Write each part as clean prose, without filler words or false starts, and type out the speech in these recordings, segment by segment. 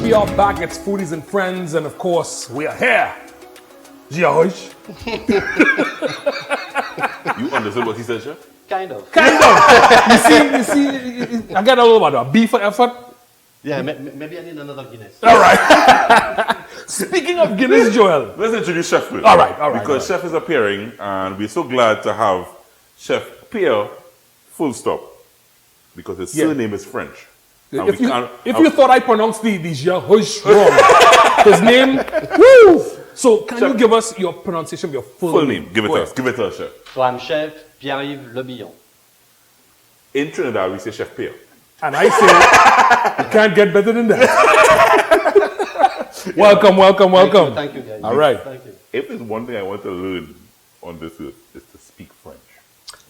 we are back. It's Foodies and Friends, and of course, we are here. George. You understood what he said, Chef? Kind of. You see, I got a little bit of B for effort. Yeah, maybe I need another Guinness. All right. Speaking of Guinness, Joel. Let's introduce Chef first. All right. Because Chef is appearing, and we're so glad to have Chef Pierre, full stop, because his surname is French. If you thought I pronounced the George wrong, his name, woo! So can you give us your pronunciation of your full name? Give it to us. Give it to us, Chef. So I'm Chef Pierre Le Billon. In Trinidad, we say Chef Pierre. And I say, you can't get better than that. Welcome. Thank you, guys. All right. Thank you. If there's one thing I want to learn on this earth, is to speak French.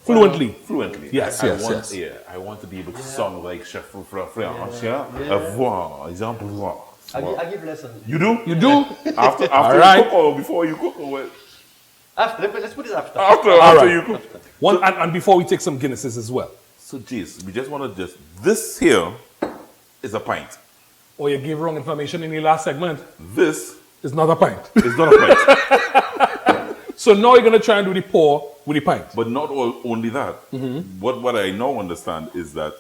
Fluently. Yes. Yes. I want to be able to sound like Chef France. Voir, exemple. I give lessons. You do? You do? After right. you cook or before you cook or what? After, let's put it after. After you cook. And before we take some Guinnesses as well. So, geez, we just want to this here is a pint. Oh, you gave wrong information in the last segment. This is not a pint. is not a pint. So now you're going to try and do the pour with the pint. But not only that. What I now understand is that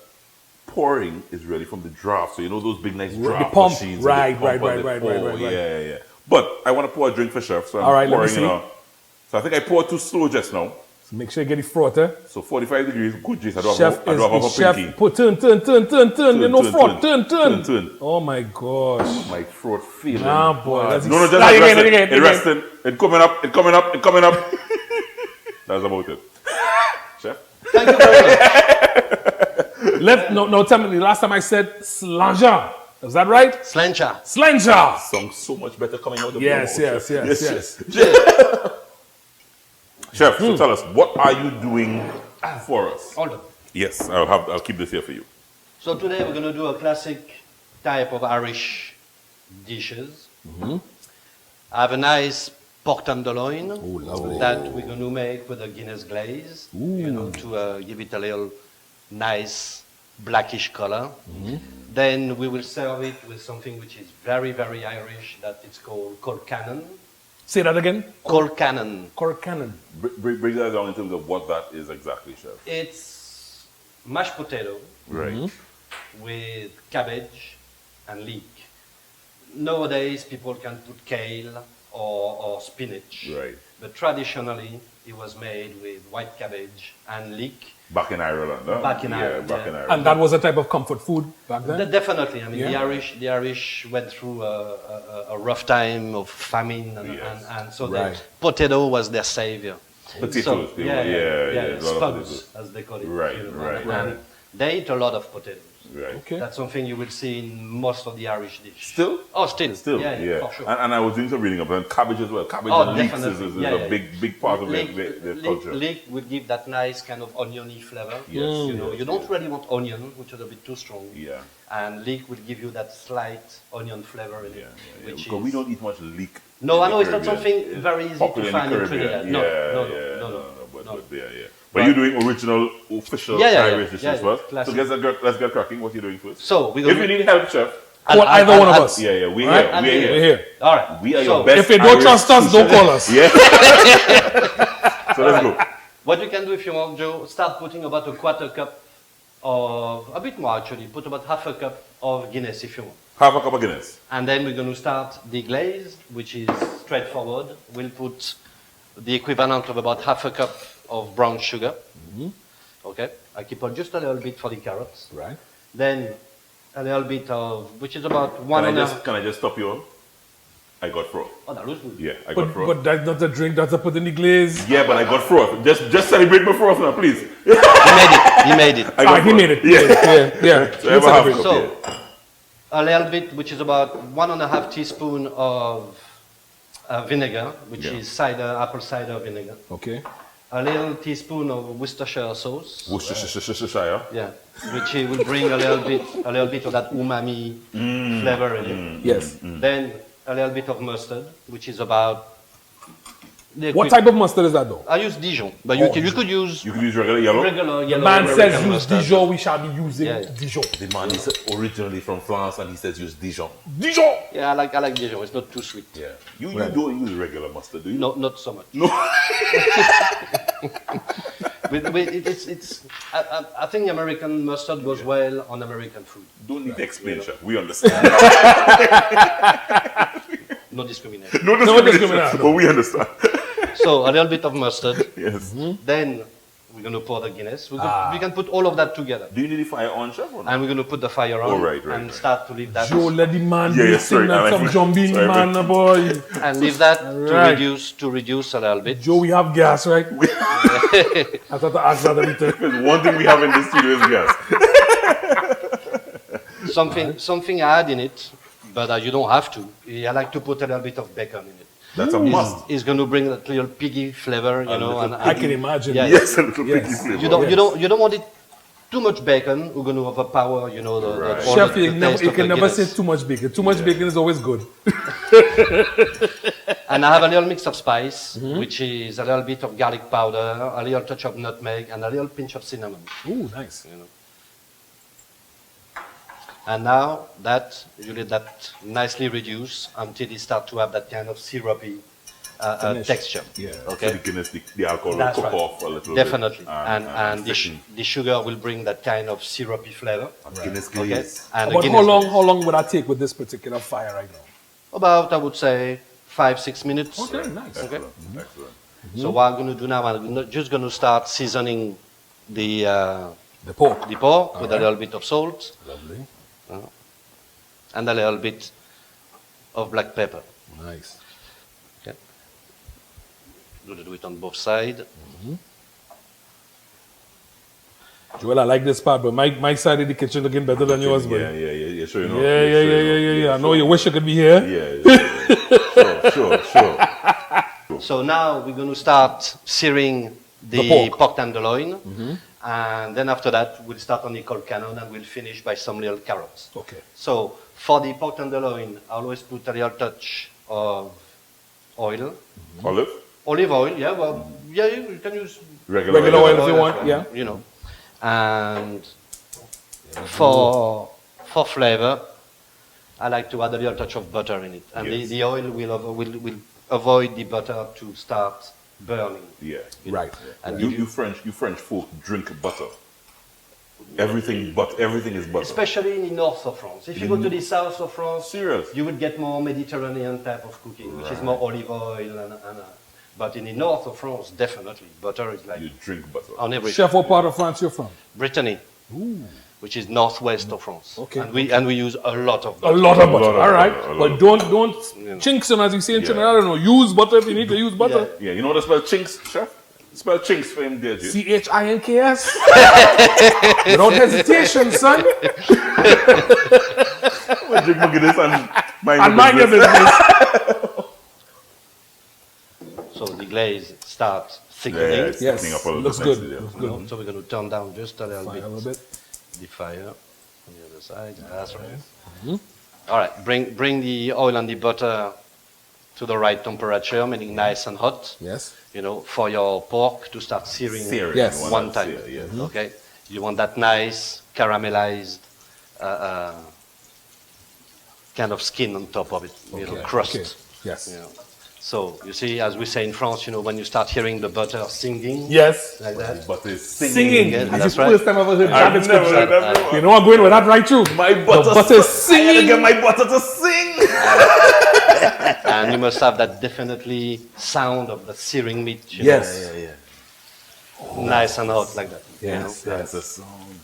pouring is really from the draft. So you know those big nice draft pump. machines. Right. Yeah. But I want to pour a drink for Chef. So I'm all right, pouring, let me see. So I think I poured too slow just now. So make sure you get it froth, eh? So 45 degrees, good juice. I don't Chef have a pinky. Turn. There's no froth. Turn. Oh my gosh. My throat feeling. Nah, boy. Just Again. resting. It coming up. That's about it. Chef? Thank you very much. No, tell me, the last time I said slanger. Is that right? Slancha. Slanger. Sounds so much better coming out of the Yes. Chef, so tell us, what are you doing for us? Hold on. Yes, I'll keep this here for you. So today we're going to do a classic type of Irish dishes. I have a nice pork tenderloin that we're going to make with a Guinness glaze, to give it a little nice blackish color. Then we will serve it with something which is very, very Irish, that it's called COLCANNON. Say that again. COLCANNON. COLCANNON. Bring that down in terms of what that is exactly, Chef. It's mashed potato with cabbage and leek. Nowadays, people can put kale or spinach. Right. But traditionally, it was made with white cabbage and leek. Back in Ireland, huh? Back in Ireland. And that was a type of comfort food back then? Definitely. I mean, the Irish went through a rough time of famine, and so the potato was their savior. Potatoes. Spugs, as they call it. Right. And they eat a lot of potatoes. Right. Okay. That's something you will see in most of the Irish dishes. Still? Oh, still. Yeah, for sure. And I was doing some reading about cabbage as well. Cabbage and leeks is a big part of their culture. Leek would give that nice kind of oniony flavor. Yes. You don't really want onion, which is a bit too strong. Yeah. And leek will give you that slight onion flavor in it. Because we don't eat much leek. No, I know it's not something very easy to find in Trinidad. No. But you're doing original, official Irish dishes as well. Classic. So let's get cracking. What are you doing first? So if you need help, Chef, call either one of us. we're We're here. All right. We are your best. If you don't trust us, don't call us. Yeah. So let's go. What you can do if you want, Joe, start putting about a quarter cup of, a bit more actually, put about half a cup of Guinness if you want. Half a cup of Guinness. And then we're going to start the glaze, which is straightforward. We'll put the equivalent of about half a cup of brown sugar. Okay, I keep on just a little bit for the carrots. Right. Then a little bit of, which is about one and a half. Can I just stop you? I got froth. Oh, that looks good. Yeah, I got froth. But that's not a drink, that's a put in the glaze. Yeah, but I got froth. Just celebrate my froth now, please. He made it. He made it. Yeah. So a little bit, which is about 1.5 teaspoons of vinegar, which is apple cider vinegar. Okay. A little teaspoon of Worcestershire sauce. Worcestershire. Yeah, which will bring a little bit of that umami flavor in it. Yes. Then a little bit of mustard, which is about What type of mustard is that though? I use Dijon, but you could use You can use regular yellow. regular yellow. Man American says use mustard. Dijon, we shall be using Yeah, yeah. Dijon. The man is originally from France and he says use Dijon. Dijon! Yeah, I like Dijon. It's not too sweet. Yeah. You don't use regular mustard, do you? No, not so much. No. I think the American mustard goes well on American food. Don't need to explain, chef. We understand. No discrimination. No discrimination, but we understand. So a little bit of mustard. Yes. Then we're going to pour the Guinness. We can put all of that together. Do you need the fire on, chef, or not? And we're going to put the fire on Oh, right, and right. start to leave that. Joe, let the man Yeah, be yeah, sing sorry, that I some like- jumbini sorry, man, but- boy. And leave that Right. to reduce a little bit. Joe, we have gas, right? I thought to ask that everything. Because one thing we have in this studio is gas. Something I add in it, but you don't have to. I like to put a little bit of bacon in it. That's a must. It's going to bring that little piggy flavor, you know. little I can imagine. Yeah. Yes, a little Yes. piggy flavor. You don't want it too much bacon. We're going to overpower, you know, Right. all Chef, the you taste can of the never say Guinness. too much bacon. Too much bacon is always good. And I have a little mix of spice, which is a little bit of garlic powder, a little touch of nutmeg, and a little pinch of cinnamon. Ooh, nice. You know. And now you let that nicely reduce until it starts to have that kind of syrupy Finish. texture. Yeah. So Okay. the Guinness, the alcohol will That's cook right. off a little Definitely. bit. And the sugar will bring that kind of syrupy flavor. Guinness Okay. glaze. And the But Guinness how long would that take with this particular fire right now? About, I would say, 5-6 minutes. Okay, nice. Okay. Excellent. Excellent. So what I'm going to do now, I'm just going to start seasoning the The pork. pork with a little bit of salt Lovely. and a little bit of black pepper. Nice. Okay. Going to do it on both sides. Joel, I like this part, but my side of the kitchen looking better than yours, buddy. Yeah. Sure, you know. Yeah. I know you wish you could be here. Yeah. Sure. So now we're going to start searing The the pork. pork tenderloin. And then after that, we'll start on the COLCANNON and we'll finish by some little carrots. Okay. So for the pork tenderloin, I always put a little touch of oil. Olive? Olive oil, yeah, well, yeah, you can use Regular oil if you want, as yeah. You know. And for flavor, I like to add a little touch of butter in it. And Yes. the oil will avoid the butter to start burning. Yeah. Right. And You French folk drink butter. Everything is butter. especially in the north of France. If you go to the south of France, Serious? you would get more Mediterranean type of cooking, which is more olive oil. But in the north of France, definitely, butter is like You drink butter. on everything. Chef, what part of France you're from? Brittany, which is northwest of France. Okay. And we use a lot of A butter. lot of butter. lot of All right. butter, a lot But of don't chinks them as you say in Trinidad. I don't know. Use butter if you need to use butter. Yeah, you know what I spell chinks, chef? Spell chinks for him there, Jay. CHINKS. Without hesitation, son. We'll drink my Guinness and And mind your business. So the glaze starts Yeah, thickening. it's Yes. thickening up a little Looks bit good. nicely, yeah. Looks good. So we're going to turn down just a little Fire bit a little bit. the fire on the other side. That's right. All right. Bring the oil and the butter to the right temperature, meaning nice and hot. Yes. You know, for your pork to start searing. Searing, Yes. you want One that time. sear, yes. Okay. You want that nice caramelized kind of skin on top of it. You know, Okay, crust. okay. Yes. You know. So you see, as we say in France, you know, when you start hearing the butter singing Yes. like that, But it's Singing. Yeah, That's that's the right. first time I've ever heard that I've never heard description. that before. You know I'm going with that right too. My butter, butter is I gotta singing. get my butter to sing. and you must have that definitely sound of the searing meat. You Yes. know, nice and hot like that. you Yes. know. That's the sound.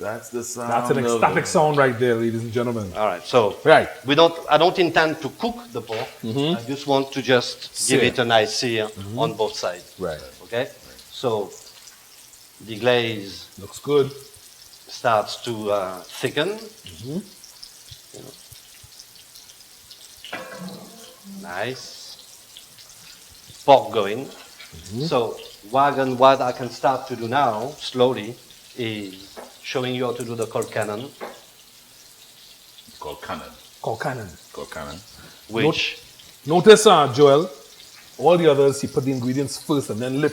That's the sound. That's an of ecstatic it. sound right there, ladies and gentlemen. All right. So Right. I don't intend to cook the pork. I just want to just give Sear. it a nice sear on both sides. Right. Okay. So the glaze Looks good. starts to thicken. You know. Nice. Pork going. So what I can start to do now, slowly, is showing you how to do the COLCANNON, Called cannon. COLCANNON. Called cannon. which Notice, Joel, all the others, he put the ingredients first and then lit.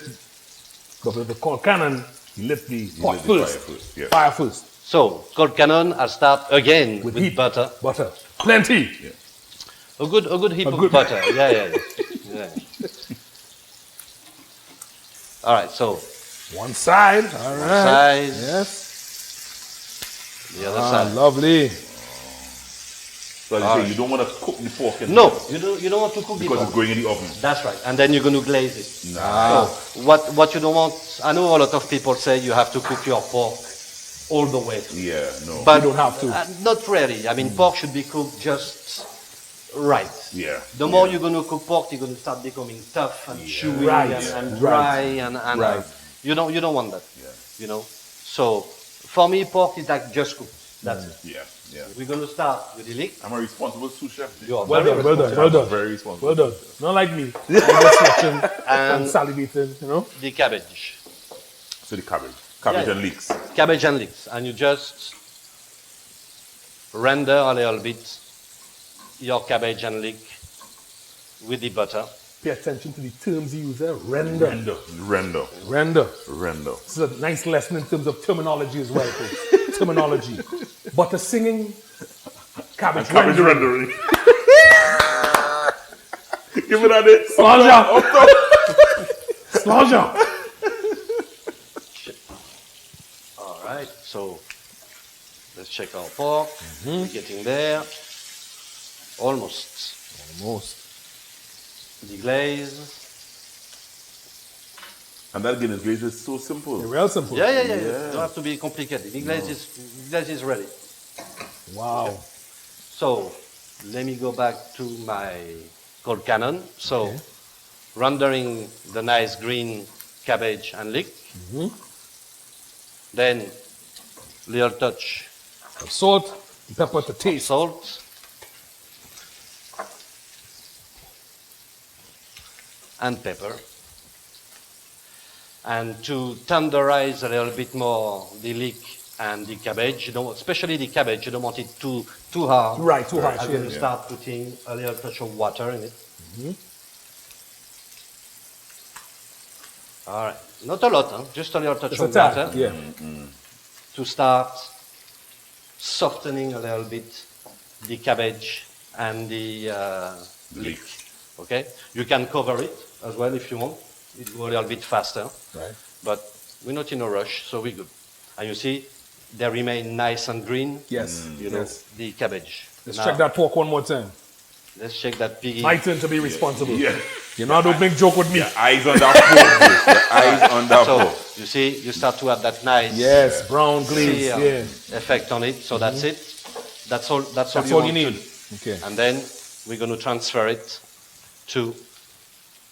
But with the COLCANNON, he lit the pot lit the first. fire first, yeah. Fire first. So, COLCANNON, I'll start again with heat. butter. Butter. Plenty. Yeah. A good heap of good- butter. Yeah. All right, so One side. All right. side, Yes. the other side. So Lovely. as you say, you don't want to cook the pork in No, you don't want to cook because the it's pork. going in the oven. That's right, and then you're going to glaze it. Nah. So what you don't want, I know a lot of people say you have to cook your pork all the way through. Yeah, no. But You don't have to. Not really. I mean, pork should be cooked just right. Yeah. The more yeah. you're going to cook pork, you're going to start becoming tough and chewy Right. and dry and Right. you don't want that. Yeah. You know. So for me, pork is like just cooked. That's it. Yeah, yeah. We're going to start with the lick. I'm a responsible sous chef. You are Well very done, well done, well done. Very responsible. Well done. Not like me. I'm just watching and And salivating, you know? the cabbage. So the cabbage. Cabbage Yeah. and leeks. Cabbage and leeks. And you just render a little bit your cabbage and leek with the butter. Pay attention to the terms you use there. Render. Render. Render. Render. This is a nice lesson in terms of terminology as well, folks. Terminology. Butter singing, cabbage, Cabbage rendering. rendering. Give it a it. Sláinte. Sláinte. All right, so let's check our pork. We're getting there. Almost. Almost. The glaze. And that Guinness glaze is so simple. Real simple. Yeah. Don't have to be complicated. The glaze is ready. Wow. So let me go back to my COLCANNON. So rendering the nice green cabbage and leek. Then little touch Of salt, and pepper to taste. salt and pepper. And to tenderize a little bit more the leek and the cabbage, especially the cabbage, you don't want it too hard. Right, too hard. I'm yeah. going to start putting a little touch of water in it. All right, not a lot, huh? Just a little touch Just a of tad. water Yeah. to start softening a little bit the cabbage and the leek. Okay, you can cover it as well if you want. It will go a little bit faster, Right. but we're not in a rush, so we're good. And you see, they remain nice and green. Yes. You know, Yes. the cabbage. Let's Now, check that pork one more time. Let's check that piggy. My turn to be responsible. Yeah. You know, don't make joke with me. Your eyes on that pork. bro. Your eyes on that So pork. you see, you start to have that nice Yes, brown glaze. sear Yeah. effect on it. So that's it. That's all. That's all That's you all want you to need. do. Okay. And then we're going to transfer it to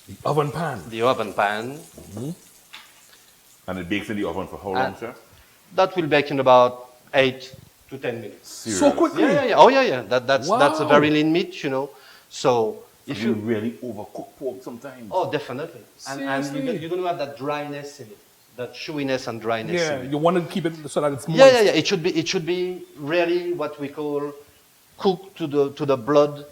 The oven pan. the oven pan. And it bakes in the oven for how long, chef? That will bake in about 8 to 10 minutes. So quickly. Yeah. Oh yeah. That's a Wow. very lean meat, you know. So if You you really overcook pork sometimes. oh definitely, and Seriously? you're going to have that dryness in it, that chewiness and dryness. Yeah, in it. you want to keep it so that it's moist. Yeah. It should be really what we call cooked to the blood.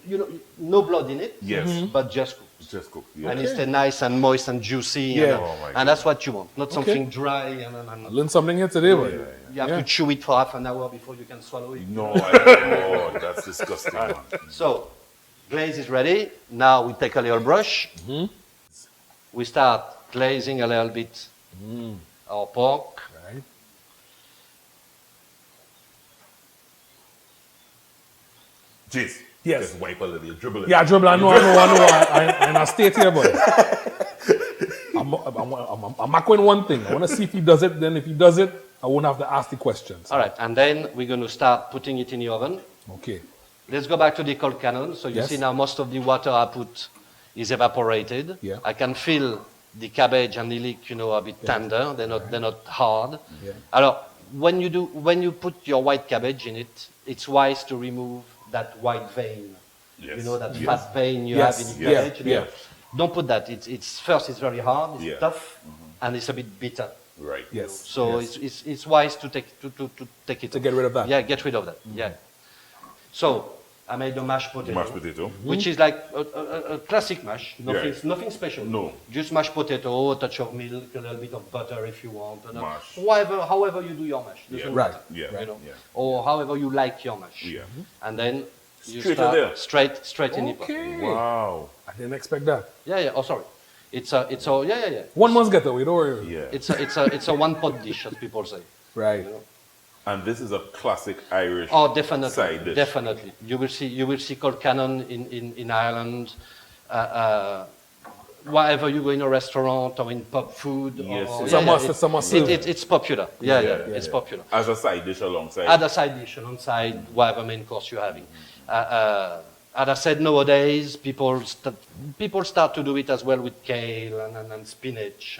You know, no blood in it. Yes. But just cooked. Just cook. Yeah. And it's nice and moist and juicy. Yeah. And, Oh my and that's what you want, not something dry and I learned something here today, but you have to chew it for half an hour before you can swallow it. No, oh, that's disgusting, man. So, glaze is ready. Now we take a little brush. We start glazing a little bit our pork. Right. Jeez. Yes. Just wipe a little, dribble it. Yeah, dribble. I know. I'm not state here, but I'm not going one thing. I want to see if he does it. Then if he does it, I won't have to ask the questions. All right, and then we're going to start putting it in the oven. Okay. Let's go back to the COLCANNON. So you Yes. see now most of the water I put is evaporated. Yeah. I can feel the cabbage and the leek, a bit tender. They're not hard. Yeah. Alors, when you put your white cabbage in it, it's wise to remove that white vein. Yes. That Yes. fat vein you Yes. have in the Yeah. cabbage. Yeah. Don't put that. It's very hard. It's Yeah. tough, and it's a bit bitter. Right. Yes. So Yes. it's wise to take it To get rid of that. Yeah, get rid of that. Yeah. So I made a mashed potato. Mashed potato. Which is like a classic mash. Nothing special. No. Just mashed potato, a touch of milk, a little bit of butter if you want. And Mash. however you do your mash. Doesn't Right. matter, Yeah. You know? Yeah. Or however you like your mash. Yeah. And then you Straight in start there. straight in the pot. Okay. Wow. I didn't expect that. Yeah. Oh, sorry. It's a yeah. One man's getaway, don't worry. Yeah. It's a one pot dish, as people say. Right. You know? And this is a classic Irish Oh, definitely, side dish. definitely. You will see COLCANNON in Ireland. Wherever you go in a restaurant or in pub food. Yes, or, yes. Some must serve. it's popular. Yeah, it's popular. As a side dish alongside. Add a side dish alongside whatever main course you're having. As I said, nowadays people start to do it as well with kale and spinach,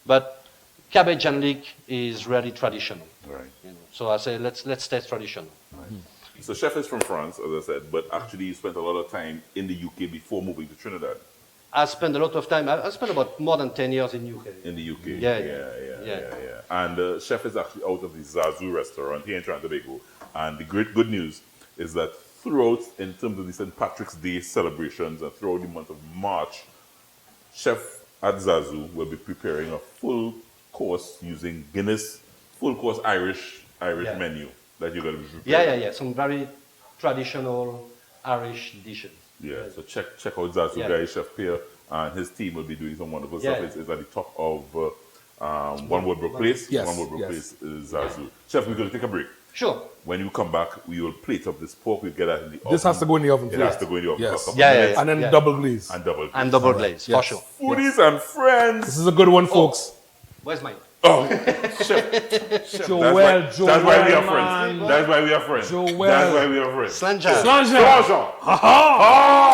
but cabbage and leek is really traditional. Right. You know. So I say let's stay traditional. So Chef is from France, as I said, but actually you spent a lot of time in the UK before moving to Trinidad. I spent a lot of time. I spent about more than 10 years in UK. In the UK. Yeah. And Chef is actually out of the Zazu restaurant here in Trinidad and Tobago. And the great good news is that throughout, in terms of the St. Patrick's Day celebrations and throughout the month of March, Chef at Zazu will be preparing a full course using Guinness, full course Irish menu that you're going to be preparing. Yeah. Some very traditional Irish dishes. Yeah, so check out Zazu guys, Chef Pierre and his team will be doing some wonderful stuff. It's at the top of One Woodbrook Place. Yes, One Woodbrook yes. Place is Zazu. Chef, we're going to take a break. Sure. When you come back, we will plate up this pork. We'll get that in the oven. This has to go in the oven It first. has to go in the oven Yes. for a couple Yeah, minutes And then Yeah. double glaze. and double. And double glaze, for Yes. sure. Foodies and friends. This is a good one, folks. Where's mine? Oh, Chef. Joel, That's why we are man. friends. That's why we are friends. Joel. That's why we are friends. Slanja. Slanja. Slanja.